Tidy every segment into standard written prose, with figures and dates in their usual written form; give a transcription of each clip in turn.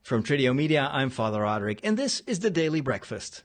From Tridio Media, I'm Father Roderick, and this is the Daily Breakfast.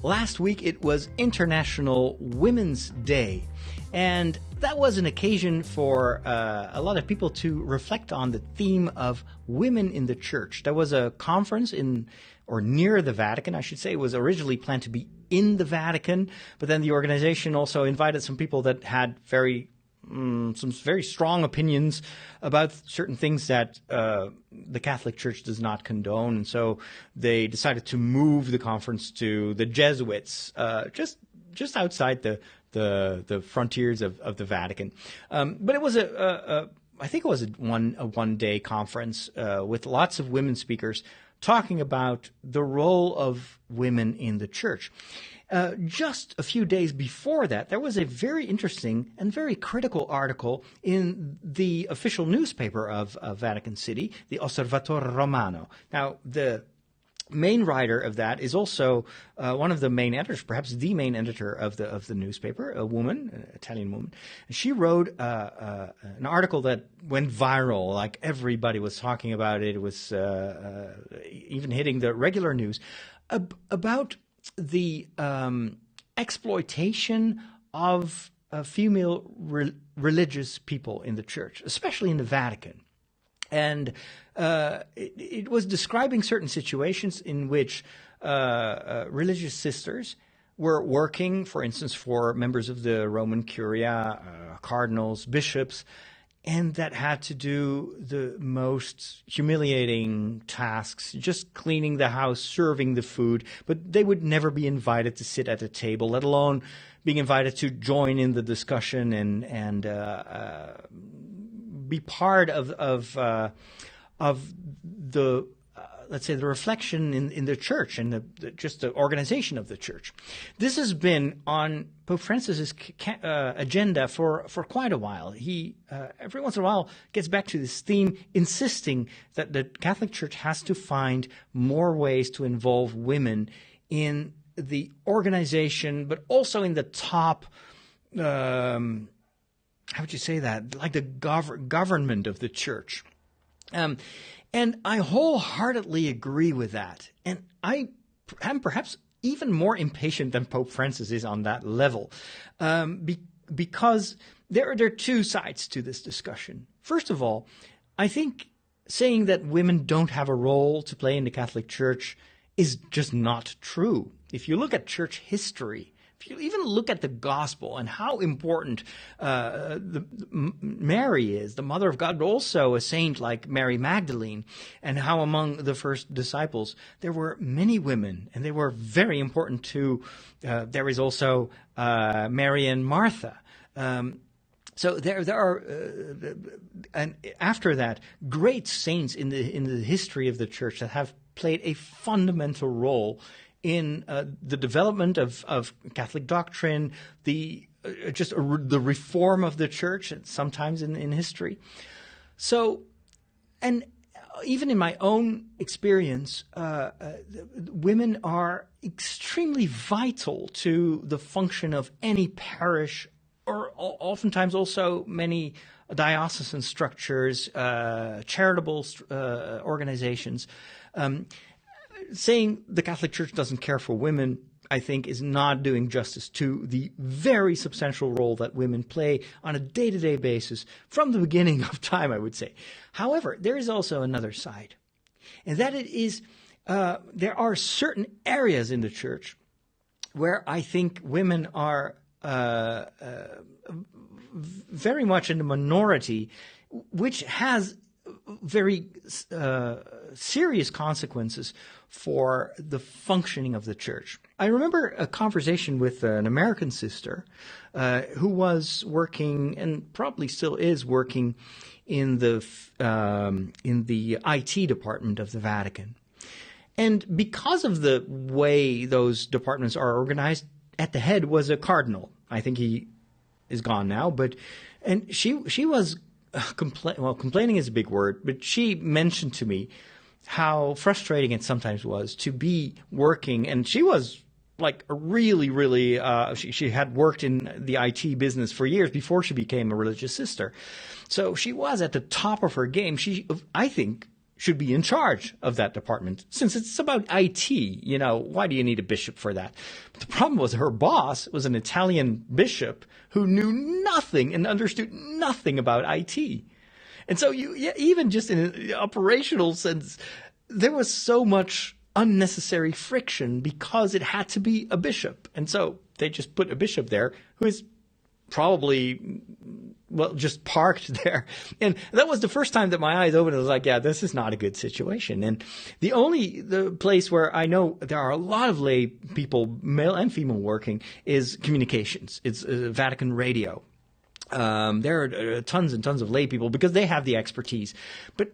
Last week it was International Women's Day, and that was an occasion for a lot of people to reflect on the theme of women in the church. There was a conference near the Vatican, I should say. It was originally planned to be in the Vatican, but then the organization also invited some people that had some very strong opinions about certain things that the Catholic Church does not condone, and so they decided to move the conference to the Jesuits, just outside the frontiers of the Vatican. But it was I think it was a one-day conference with lots of women speakers talking about the role of women in the church. Just a few days before that, there was a very interesting and very critical article in the official newspaper of Vatican City, the L'Osservatore Romano. Now, the main writer of that is also one of the main editors, perhaps the main editor of the newspaper, a woman, an Italian woman. And she wrote an article that went viral, like everybody was talking about it. It was even hitting the regular news about the exploitation of female religious people in the church, especially in the Vatican. And it was describing certain situations in which religious sisters were working, for instance, for members of the Roman Curia, cardinals, bishops, and that had to do the most humiliating tasks, just cleaning the house, serving the food, but they would never be invited to sit at a table, let alone being invited to join in the discussion and be part of the let's say the reflection in the church and just the organization of the church. This has been on Pope Francis's agenda for quite a while. He every once in a while gets back to this theme, insisting that the Catholic Church has to find more ways to involve women in the organization, but also in the top. How would you say that? Like the government of the church. And I wholeheartedly agree with that. And I am perhaps even more impatient than Pope Francis is on that level, because there are two sides to this discussion. First of all, I think saying that women don't have a role to play in the Catholic Church is just not true. If you look at church history, if you even look at the gospel and how important Mary is, the mother of God, but also a saint like Mary Magdalene, and how among the first disciples there were many women, and they were very important too. There is also Mary and Martha. So there are, and after that, great saints in the history of the church that have played a fundamental role in the development of Catholic doctrine, the reform of the church, sometimes in history. So, and even in my own experience, women are extremely vital to the function of any parish, or oftentimes also many diocesan structures, charitable organizations. Saying the Catholic Church doesn't care for women, I think, is not doing justice to the very substantial role that women play on a day-to-day basis from the beginning of time, I would say. However, there is also another side, and that it is there are certain areas in the Church where I think women are very much in the minority, which has very serious consequences for the functioning of the church. I remember a conversation with an American sister who was working, and probably still is working, in the IT department of the Vatican. And because of the way those departments are organized, at the head was a cardinal. I think he is gone now, and she was complaining is a big word, but she mentioned to me how frustrating it sometimes was to be working, and she was like really, she had worked in the IT business for years before she became a religious sister. So she was at the top of her game. She, I think, should be in charge of that department. Since it's about IT, why do you need a bishop for that? But the problem was her boss was an Italian bishop who knew nothing and understood nothing about IT. And so even just in an operational sense, there was so much unnecessary friction because it had to be a bishop. And so they just put a bishop there who is probably, just parked there. And that was the first time that my eyes opened. I was like, yeah, this is not a good situation. And the place where I know there are a lot of lay people, male and female, working is communications. It's Vatican radio. There are tons and tons of lay people because they have the expertise. But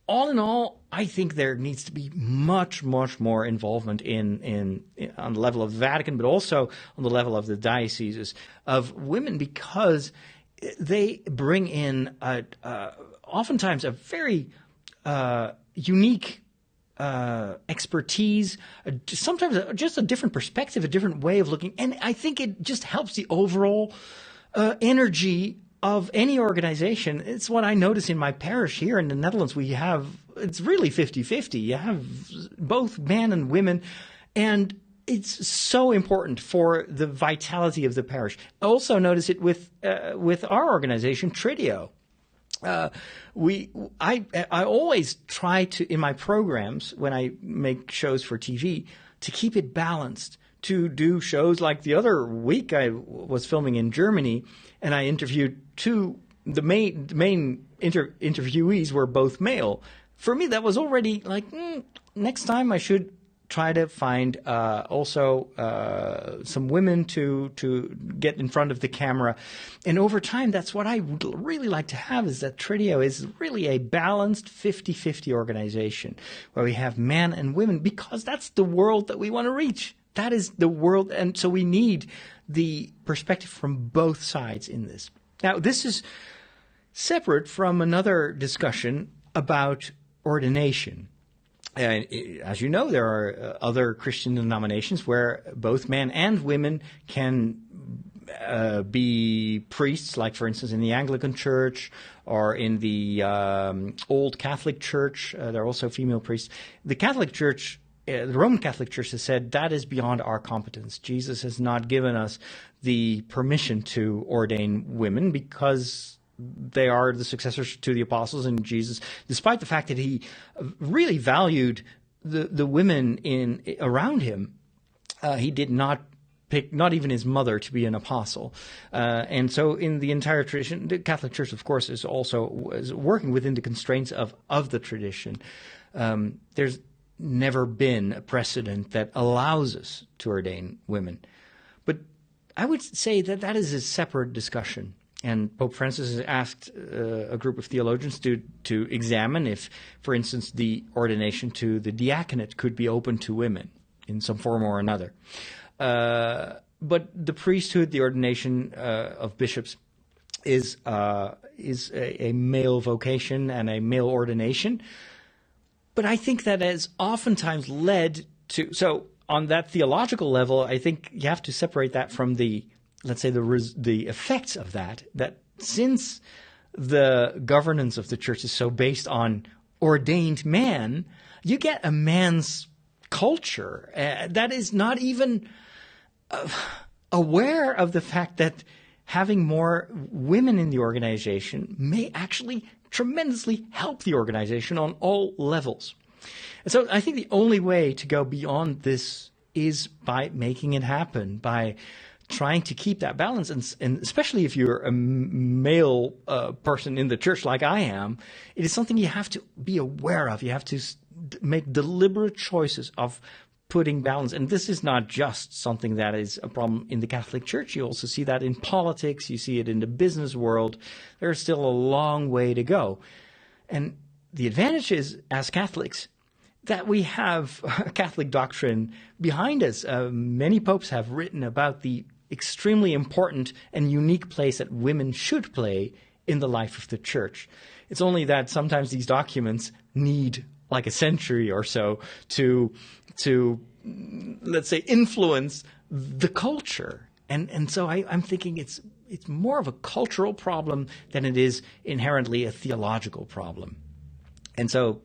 all in all, I think there needs to be much, much more involvement on the level of the Vatican, but also on the level of the dioceses of women, because they bring in oftentimes a very unique expertise, sometimes just a different perspective, a different way of looking. And I think it just helps the overall energy of any organization. It's what I notice in my parish here in the Netherlands. It's really 50-50. You have both men and women, and it's so important for the vitality of the parish. I also notice it with our organization, Tridio. I always try to, in my programs, when I make shows for TV, to keep it balanced, to do shows like the other week I was filming in Germany, and I interviewed the main interviewees were both male. For me, that was already like, next time I should try to find also some women to get in front of the camera. And over time, that's what I would really like to have, is that Tridio is really a balanced 50-50 organization where we have men and women, because that's the world that we want to reach. That is the world. And so we need the perspective from both sides in this. Now, this is separate from another discussion about ordination. And as you know, there are other Christian denominations where both men and women can be priests, like, for instance, in the Anglican Church or in the Old Catholic Church. There are also female priests. The Catholic Church, the Roman Catholic Church, has said that is beyond our competence. Jesus has not given us the permission to ordain women because they are the successors to the apostles, and Jesus, despite the fact that he really valued the women around him, he did not pick, not even his mother, to be an apostle. And so in the entire tradition, the Catholic Church, of course, is also working within the constraints of the tradition. There's never been a precedent that allows us to ordain women. But I would say that is a separate discussion. And Pope Francis has asked a group of theologians to examine if, for instance, the ordination to the diaconate could be open to women in some form or another. But the priesthood, the ordination of bishops, is a male vocation and a male ordination. But I think that has oftentimes led to, so on that theological level, I think you have to separate that from the, let's say, the effects of that since the governance of the church is so based on ordained man, you get a man's culture that is not even aware of the fact that having more women in the organization may actually tremendously help the organization on all levels. And so I think the only way to go beyond this is by making it happen, by trying to keep that balance, and especially if you're a male person in the church like I am, it is something you have to be aware of. You have to make deliberate choices of putting balance. And this is not just something that is a problem in the Catholic Church. You also see that in politics. You see it in the business world. There's still a long way to go. And the advantage is, as Catholics, that we have Catholic doctrine behind us. Many popes have written about the extremely important and unique place that women should play in the life of the church. It's only that sometimes these documents need like a century or so to let's say influence the culture. And so I'm thinking it's more of a cultural problem than it is inherently a theological problem. And so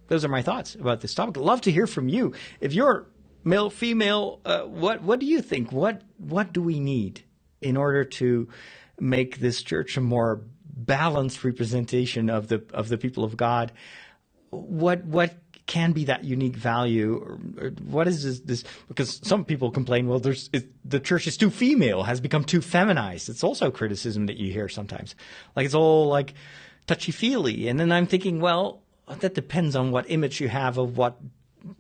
those are my thoughts about this topic. I'd love to hear from you. If you're male, female, what do you think? What do we need in order to make this church a more balanced representation of the people of God? What can be that unique value? Or what is this? Because some people complain, well, the church is too female, has become too feminized. It's also criticism that you hear sometimes. Like it's all like touchy-feely. And then I'm thinking, well, that depends on what image you have of what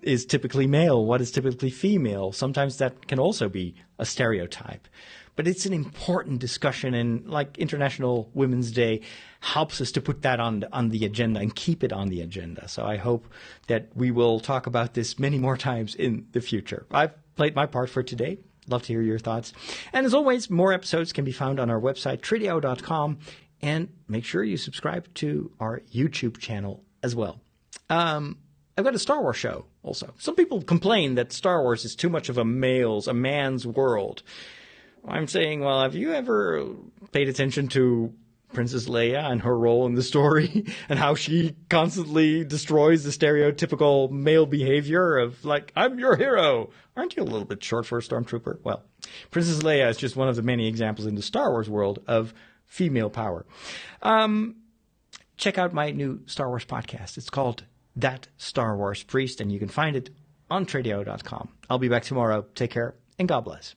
is typically male, what is typically female. Sometimes that can also be a stereotype. But it's an important discussion, and like International Women's Day helps us to put that on the agenda and keep it on the agenda. So I hope that we will talk about this many more times in the future. I've played my part for today. Love to hear your thoughts. And as always, more episodes can be found on our website, trideo.com. And make sure you subscribe to our YouTube channel as well. I've got a Star Wars show also. Some people complain that Star Wars is too much of a man's world. I'm saying, well, have you ever paid attention to Princess Leia and her role in the story and how she constantly destroys the stereotypical male behavior of like, I'm your hero. Aren't you a little bit short for a stormtrooper? Well, Princess Leia is just one of the many examples in the Star Wars world of female power. Check out my new Star Wars podcast. It's called That Star Wars Priest, and you can find it on trideo.com. I'll be back tomorrow. Take care, and God bless.